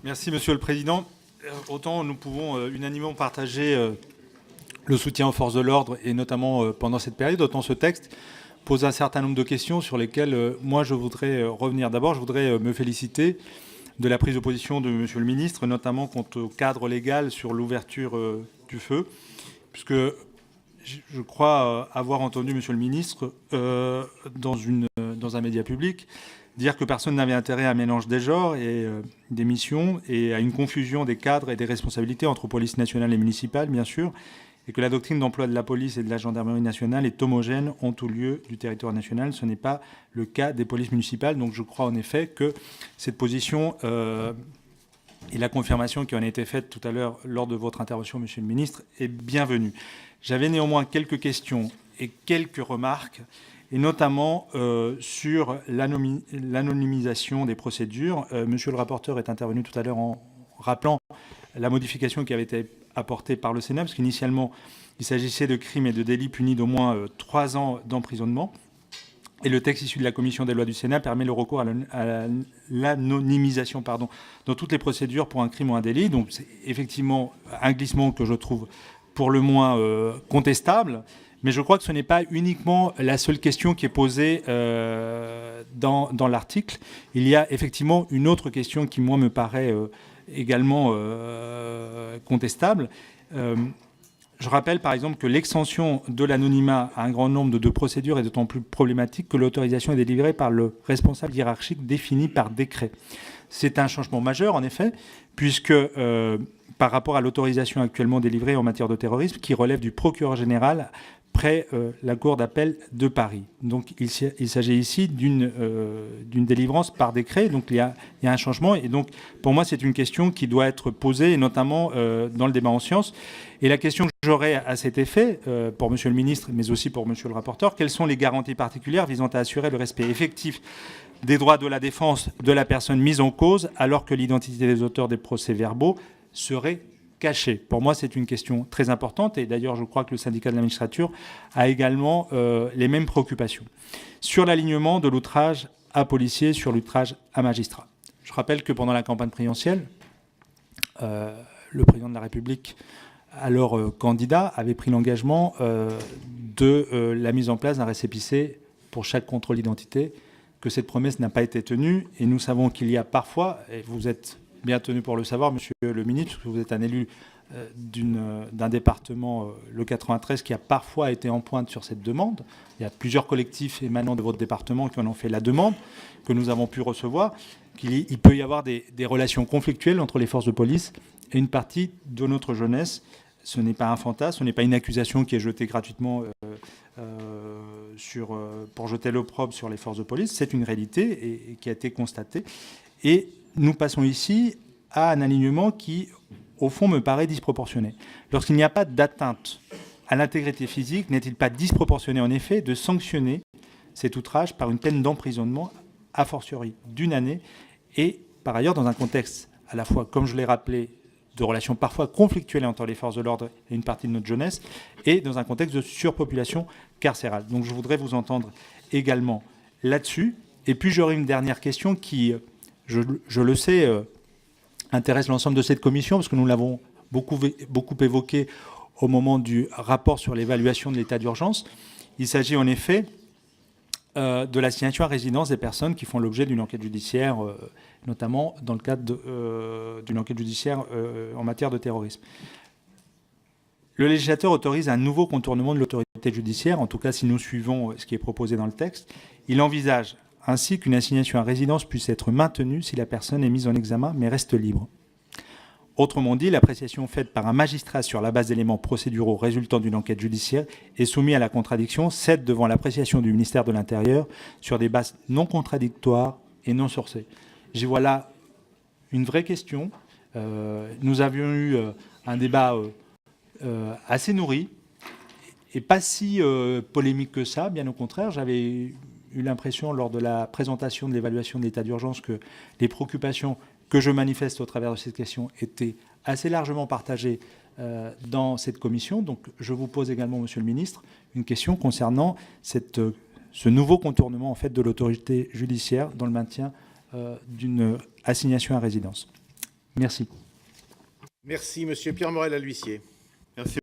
Merci, Monsieur le Président. Autant nous pouvons unanimement partager le soutien aux forces de l'ordre, et notamment pendant cette période, autant ce texte pose un certain nombre de questions sur lesquelles moi je voudrais revenir. D'abord, je voudrais me féliciter de la prise de position de Monsieur le Ministre, notamment quant au cadre légal sur l'ouverture du feu, puisque je crois avoir entendu Monsieur le Ministre dans un média public dire que personne n'avait intérêt à un mélange des genres et des missions et à une confusion des cadres et des responsabilités entre police nationale et municipale, bien sûr, et que la doctrine d'emploi de la police et de la gendarmerie nationale est homogène en tout lieu du territoire national. Ce n'est pas le cas des polices municipales. Donc je crois en effet que cette position et la confirmation qui en a été faite tout à l'heure lors de votre intervention, Monsieur le Ministre, est bienvenue. J'avais néanmoins quelques questions et quelques remarques, et notamment sur l'anonymisation des procédures. Monsieur le rapporteur est intervenu tout à l'heure en rappelant la modification qui avait été apportée par le Sénat, parce qu'initialement, il s'agissait de crimes et de délits punis d'au moins 3 ans d'emprisonnement. Et le texte issu de la commission des lois du Sénat permet le recours à l'anonymisation dans toutes les procédures pour un crime ou un délit. Donc c'est effectivement un glissement que je trouve pour le moins contestable. Mais je crois que ce n'est pas uniquement la seule question qui est posée dans l'article. Il y a effectivement une autre question qui, moi, me paraît également contestable. Je rappelle, par exemple, que l'extension de l'anonymat à un grand nombre de procédures est d'autant plus problématique que l'autorisation est délivrée par le responsable hiérarchique défini par décret. C'est un changement majeur, en effet, puisque par rapport à l'autorisation actuellement délivrée en matière de terrorisme, qui relève du procureur général près la Cour d'appel de Paris. Donc il s'agit ici d'une délivrance par décret, donc il y a un changement, et donc pour moi c'est une question qui doit être posée, et notamment dans le débat en sciences. Et la question que j'aurais à cet effet, pour Monsieur le Ministre, mais aussi pour Monsieur le rapporteur, quelles sont les garanties particulières visant à assurer le respect effectif des droits de la défense de la personne mise en cause, alors que l'identité des auteurs des procès-verbaux serait cachée? Pour moi, c'est une question très importante, et d'ailleurs, je crois que le syndicat de la magistrature a également les mêmes préoccupations. Sur l'alignement de l'outrage à policier sur l'outrage à magistrat. Je rappelle que pendant la campagne présidentielle, le président de la République, alors candidat, avait pris l'engagement de la mise en place d'un récépissé pour chaque contrôle d'identité, que cette promesse n'a pas été tenue, et nous savons qu'il y a parfois, et vous êtes bien tenu pour le savoir, Monsieur le Ministre, parce que vous êtes un élu d'un département, le 93, qui a parfois été en pointe sur cette demande. Il y a plusieurs collectifs émanant de votre département qui en ont fait la demande, que nous avons pu recevoir, qu'il peut y avoir des relations conflictuelles entre les forces de police et une partie de notre jeunesse. Ce n'est pas un fantasme, ce n'est pas une accusation qui est jetée gratuitement pour jeter l'opprobre sur les forces de police. C'est une réalité et qui a été constatée. Et nous passons ici à un alignement qui, au fond, me paraît disproportionné. Lorsqu'il n'y a pas d'atteinte à l'intégrité physique, n'est-il pas disproportionné, en effet, de sanctionner cet outrage par une peine d'emprisonnement, a fortiori d'une année, et par ailleurs, dans un contexte à la fois, comme je l'ai rappelé, de relations parfois conflictuelles entre les forces de l'ordre et une partie de notre jeunesse, et dans un contexte de surpopulation carcérale. Donc je voudrais vous entendre également là-dessus. Et puis j'aurais une dernière question qui, je le sais, intéresse l'ensemble de cette commission, parce que nous l'avons beaucoup évoqué au moment du rapport sur l'évaluation de l'état d'urgence. Il s'agit en effet de l'assignation à résidence des personnes qui font l'objet d'une enquête judiciaire, notamment dans le cadre d'une enquête judiciaire en matière de terrorisme. Le législateur autorise un nouveau contournement de l'autorité judiciaire, en tout cas si nous suivons ce qui est proposé dans le texte. Il envisage ainsi qu'une assignation à résidence puisse être maintenue si la personne est mise en examen mais reste libre. Autrement dit, l'appréciation faite par un magistrat sur la base d'éléments procéduraux résultant d'une enquête judiciaire est soumise à la contradiction, cède devant l'appréciation du ministère de l'Intérieur sur des bases non contradictoires et non sourcées. J'y vois là une vraie question. Nous avions eu un débat assez nourri et pas si polémique que ça, bien au contraire. J'avais eu l'impression lors de la présentation de l'évaluation de l'état d'urgence que les préoccupations que je manifeste au travers de cette question étaient assez largement partagées dans cette commission. Donc je vous pose également, Monsieur le Ministre, une question concernant ce nouveau contournement en fait, de l'autorité judiciaire dans le maintien d'une assignation à résidence. Merci. Merci, monsieur Pierre Morel à l'huissier. Merci.